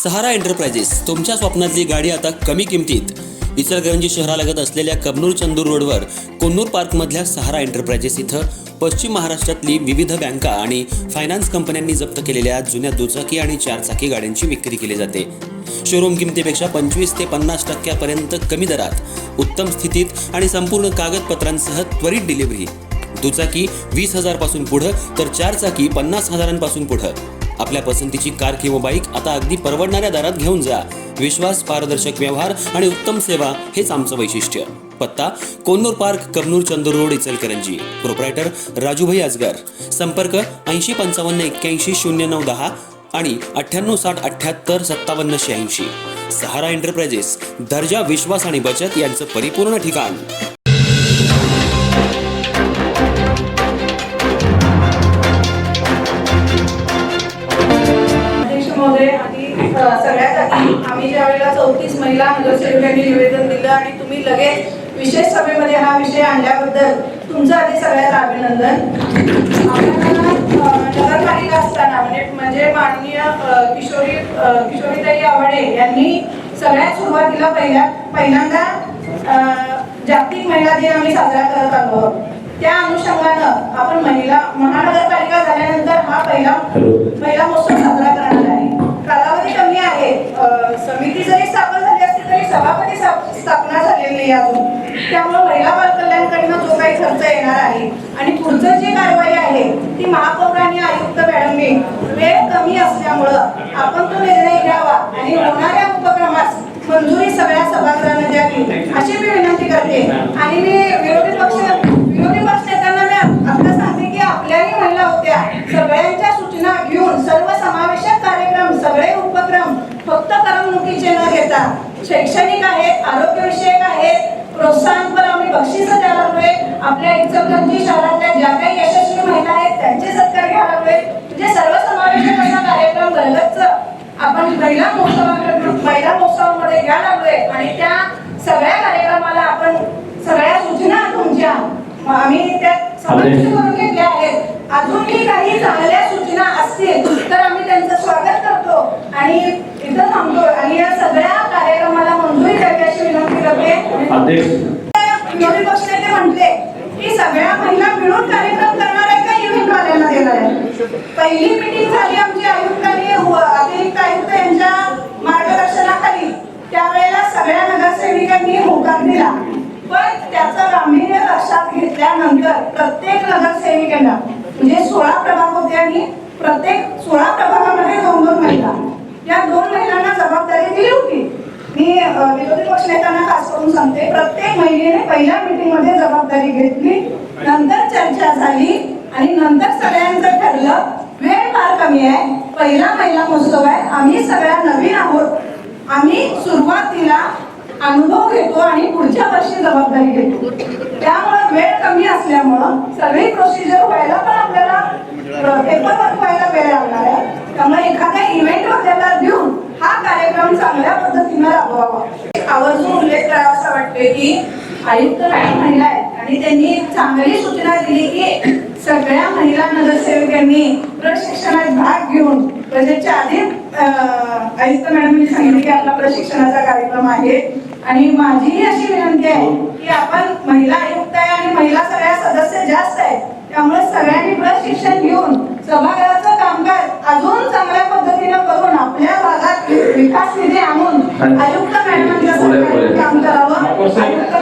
सहारा enterprises तुमच्या स्वप्नातली गाडी आता कमी किमतीत. इचलकरंजी शहरालगत असलेल्या कबनूर चंदूर रोडवर कोन्नूर पार्कमधल्या सहारा एंटरप्राइजेस इथं पश्चिम महाराष्ट्रातली विविध बँका आणि फायनान्स कंपन्यांनी जप्त केलेल्या जुन्या दुचाकी आणि चारचाकी गाड्यांची विक्री केली जाते. शोरूम किमतीपेक्षा 25 ते 50% कमी दरात, उत्तम स्थितीत आणि संपूर्ण कागदपत्रांसह त्वरित डिलिव्हरी. दुचाकी 20,000 पासून पुढं तर चारचाकी 50,000 पुढं. आपल्या पसंतीची कार किंवा बाईक आता अगदी परवडणाऱ्या दरात घेऊन जा. विश्वास, पारदर्शक व्यवहार आणि उत्तम सेवा हेच आमचं वैशिष्ट्य. पत्ता Konnur park, Kabnur Chandur road, Ichalkaranji. Proprietor Rajubhai Ajgar. संपर्क 8055810910 आणि 9860785786. सहारा एंटरप्राइजेस, दर्जा, विश्वास आणि बचत यांचं परिपूर्ण ठिकाण. सगळ्यात आधी आम्ही ज्या वेळेला 34 महिला नगरसेवकांनी निवेदन दिलं आणि तुम्ही लगेच विशेष सभेमध्ये हा विषय आणल्याबद्दल तुमचं आधी सगळ्यात अभिनंदन. नगरपालिका असताना म्हणजे माननीय किशोरीताई आव्हाडे यांनी सगळ्यात सुरुवातीला पहिल्यांदा जागतिक महिला दिन आम्ही साजरा करत आलो. त्या अनुषंगानं आपण महानगरपालिका झाल्यानंतर हा पहिला महोत्सव साजरा करणार आहे. कालावधी कमी आहे. समिती जरी स्थापन झाली असली तरी सभापती स्थापना झालेली नाही अजून. त्यामुळे महिला बालकल्याणकडनं जो काही खर्च येणार आहे आणि पुढचं जी कारवाई आहे ती महापौर आणि आयुक्त मॅडमने वेळ कमी असल्यामुळं आपण तो निर्णय घ्यावा आणि होणाऱ्या उपक्रमास मंजुरी सगळ्या सभागृहांना द्यावी अशी मी विनंती करते. आणि मी विरोधी पक्ष नेत्यांना मी आता सांगते की आपल्याही महिला होत्या, सगळ्यांच्या सूचना घेऊन सर्वसमावेशक कार्यक्रम, सगळे उपक्रम फक्त करमणुकीचे न घेता शैक्षणिक आहेत, आरोग्यविषयक आहेत, प्रोत्साहनपर आम्ही बक्षीस द्यायला लागलोय. आपल्या इचलकरंजी शहरातल्या ज्या काही यशस्वी महिला आहेत त्यांचे सत्कार घ्यायला लागलोय. म्हणजे सर्वसमावेशक असा कार्यक्रम घरगच्च आपण महिला महोत्सवामध्ये घ्यायला लागलोय. आणि त्या सगळ्या कार्यक्रमाला आपण सगळ्या सूचना तुमच्या आम्ही त्यात समाविष्ट करून घेतल्या आहेत. अजूनही काही चांगल्या सूचना असतील तर आम्ही त्यांचं स्वागत करतो आणि इथं थांबतो आणि या सगळ्या कार्यक्रमाला मंजुरी द्यावी अशी विनंती करते. विरोधी पक्षनेते म्हटले की सगळ्या महिला मिळून कार्यक्रम करणार आहे का इव्हेंट वाल्यांना देणार आहे. पहिली मीटिंग झाली आमची आयुक्तांनी अतिरिक्त आयुक्त यांच्या मार्गदर्शनाखाली. त्यावेळेला सगळ्या नगरसेविकांनी होकार दिला. पण त्याचं गांभीर्य लक्षात घेतल्यानंतर प्रत्येक नगरसेविकांना म्हणजे 16 प्रभाग होते आणि प्रत्येक 16 प्रभागामध्ये 2-2 महिला, या 2 महिलांना जबाबदारी दिली होती. मी विरोधी पक्षनेत्यांना खास करून सांगते, प्रत्येक महिलेने पहिल्या मीटिंग मध्ये जबाबदारी घेतली. नंतर चर्चा झाली आणि नंतर सगळ्यांचं ठरलं वेळ फार कमी आहे, पहिला महिला महोत्सव आहे, आम्ही सगळ्या नवीन आहोत, आम्ही सुरुवातीला अनुभव घेतो आणि पुढच्या वर्षी जबाबदारी घेतो. त्यामुळे वेळ कमी असल्यामुळं सगळी प्रोसिजर व्हायला पण आपल्याला पेपरवर्क व्हायला वेळ लागणार आहे. त्यामुळे एखाद्या इव्हेंट वगैरे देऊन हा कार्यक्रम चांगल्या पद्धतीने राबवावा. आवर्जून उल्लेख करावा असं वाटते की आयुक्त महिला आहेत आणि त्यांनी चांगली सूचना दिली की सगळ्या महिला नगरसेवकांनी प्रशिक्षणात भाग घेऊन त्याच्या आधी आयुक्त मॅडमनी सांगितले की आपला प्रशिक्षणाचा कार्यक्रम आहे. आणि माझीही अशी विनंती आहे की आपण महिला आयुक्त आहे आणि महिला सगळ्या सदस्य जास्त आहेत, त्यामुळे सगळ्यांनी प्रशिक्षण घेऊन सभागृहाचं कामकाज अजून चांगल्या पद्धतीने करून आपल्या भागात विकास निधी आणून आयुक्त मॅडमांच्या काम करावं. आयुक्त